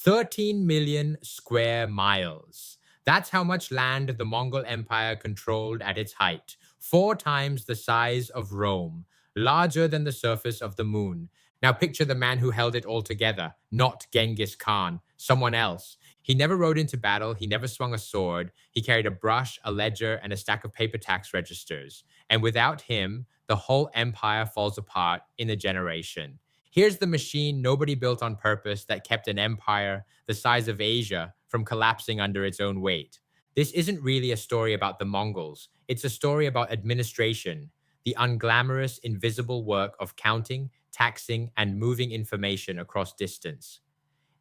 13 million square miles. That's how much land the Mongol Empire controlled at its height, 4 times the size of Rome, larger than the surface of the moon. Now picture the man who held it all together, not Genghis Khan, someone else. He never rode into battle, he never swung a sword, he carried a brush, a ledger, and a stack of paper tax registers. And without him, the whole empire falls apart in a generation. Here's the machine nobody built on purpose that kept an empire the size of Asia from collapsing under its own weight. This isn't really a story about the Mongols. It's a story about administration, the unglamorous, invisible work of counting, taxing, and moving information across distance.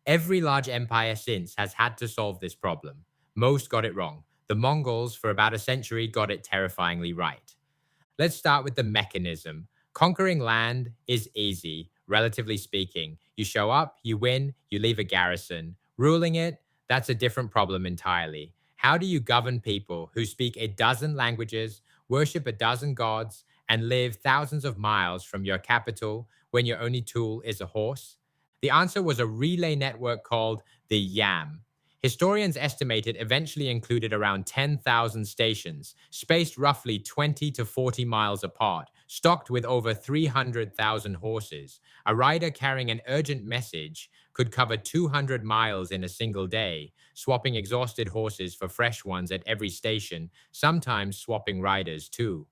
Every large empire since has had to solve this problem. Most got it wrong. The Mongols, for about a century, got it terrifyingly right. Let's start with the mechanism. Conquering land is easy, relatively speaking. You show up, you win, you leave a garrison. Ruling it, that's a different problem entirely. How do you govern people who speak a dozen languages, worship a dozen gods, and live thousands of miles from your capital when your only tool is a horse? The answer was a relay network called the YAM. Historians estimate it eventually included around 10,000 stations, spaced roughly 20 to 40 miles apart, stocked with over 300,000 horses. A rider carrying an urgent message could cover 200 miles in a single day, swapping exhausted horses for fresh ones at every station, sometimes swapping riders too.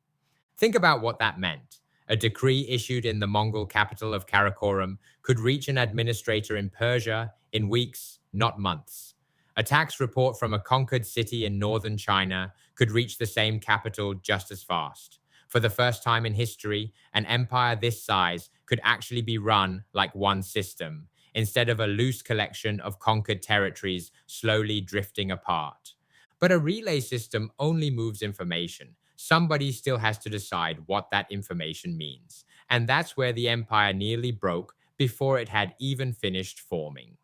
Think about what that meant. A decree issued in the Mongol capital of Karakoram could reach an administrator in Persia in weeks, not months. A tax report from a conquered city in northern China could reach the same capital just as fast. For the first time in history, an empire this size could actually be run like one system, instead of a loose collection of conquered territories slowly drifting apart. But a relay system only moves information. Somebody still has to decide what that information means. And that's where the empire nearly broke before it had even finished forming.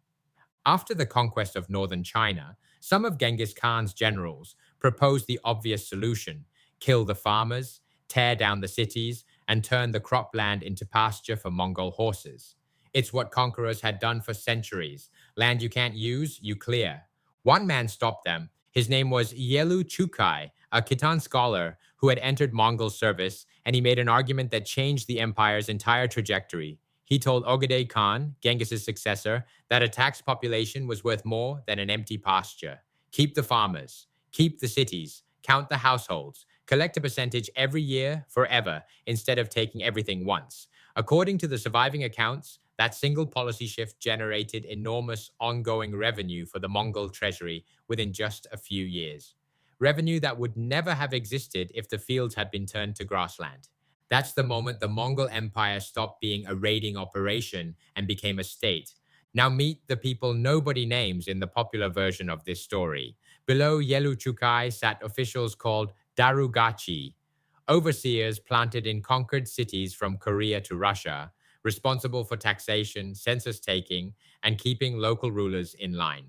After the conquest of northern China, some of Genghis Khan's generals proposed the obvious solution: kill the farmers, tear down the cities, and turn the cropland into pasture for Mongol horses. It's what conquerors had done for centuries. Land you can't use, you clear. One man stopped them. His name was Yelü Chucai, a Khitan scholar who had entered Mongol service, and he made an argument that changed the empire's entire trajectory. He told Ogedei Khan, Genghis' successor, that a taxed population was worth more than an empty pasture. Keep the farmers, keep the cities, count the households, collect a percentage every year forever instead of taking everything once. According to the surviving accounts, that single policy shift generated enormous ongoing revenue for the Mongol treasury within just a few years. Revenue that would never have existed if the fields had been turned to grassland. That's the moment the Mongol Empire stopped being a raiding operation and became a state. Now meet the people nobody names in the popular version of this story. Below Yelü Chucai sat officials called Darugachi, overseers planted in conquered cities from Korea to Russia, responsible for taxation, census taking, and keeping local rulers in line.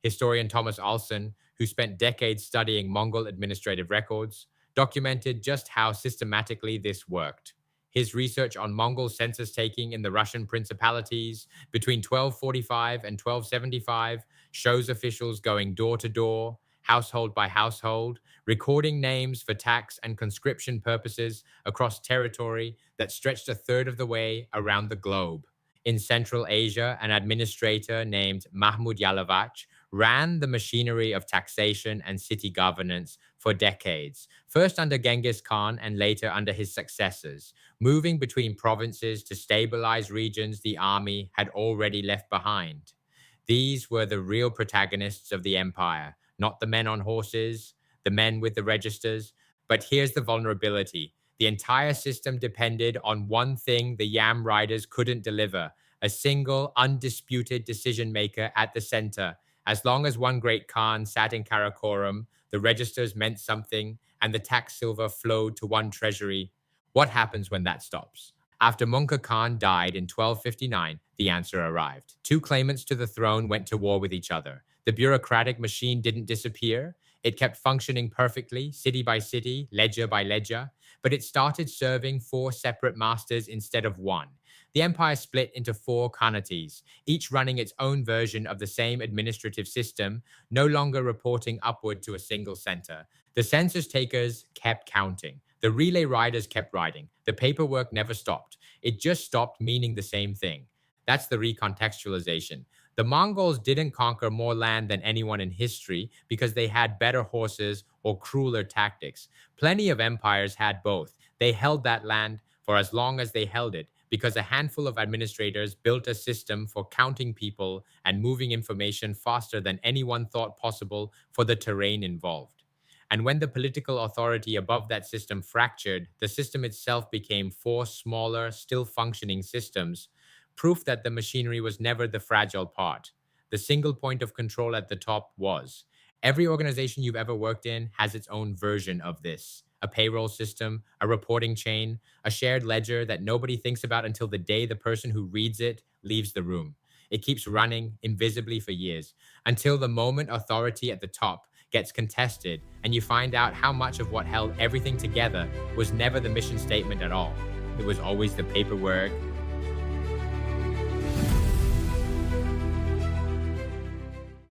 Historian Thomas Alson, who spent decades studying Mongol administrative records, documented just how systematically this worked. His research on Mongol census taking in the Russian principalities between 1245 and 1275 shows officials going door to door, household by household, recording names for tax and conscription purposes across territory that stretched a third of the way around the globe. In Central Asia, an administrator named Mahmud Yalavach ran the machinery of taxation and city governance for decades, first under Genghis Khan and later under his successors, moving between provinces to stabilize regions the army had already left behind. These were the real protagonists of the empire, not the men on horses, the men with the registers. But here's the vulnerability. The entire system depended on one thing the Yam riders couldn't deliver: a single, undisputed decision maker at the center. As long as one great Khan sat in Karakoram, the registers meant something, and the tax silver flowed to one treasury. What happens when that stops? After Munka Khan died in 1259, the answer arrived. Two claimants to the throne went to war with each other. The bureaucratic machine didn't disappear. It kept functioning perfectly, city by city, ledger by ledger, but it started serving four separate masters instead of one. The empire split into four khanates, each running its own version of the same administrative system, no longer reporting upward to a single center. The census takers kept counting. The relay riders kept riding. The paperwork never stopped. It just stopped meaning the same thing. That's the recontextualization. The Mongols didn't conquer more land than anyone in history because they had better horses or crueler tactics. Plenty of empires had both. They held that land for as long as they held it because a handful of administrators built a system for counting people and moving information faster than anyone thought possible for the terrain involved. And when the political authority above that system fractured, the system itself became four smaller, still functioning systems, proof that the machinery was never the fragile part. The single point of control at the top was. Every organization you've ever worked in has its own version of this: a payroll system, a reporting chain, a shared ledger that nobody thinks about until the day the person who reads it leaves the room. It keeps running invisibly for years until the moment authority at the top gets contested and you find out how much of what held everything together was never the mission statement at all. It was always the paperwork,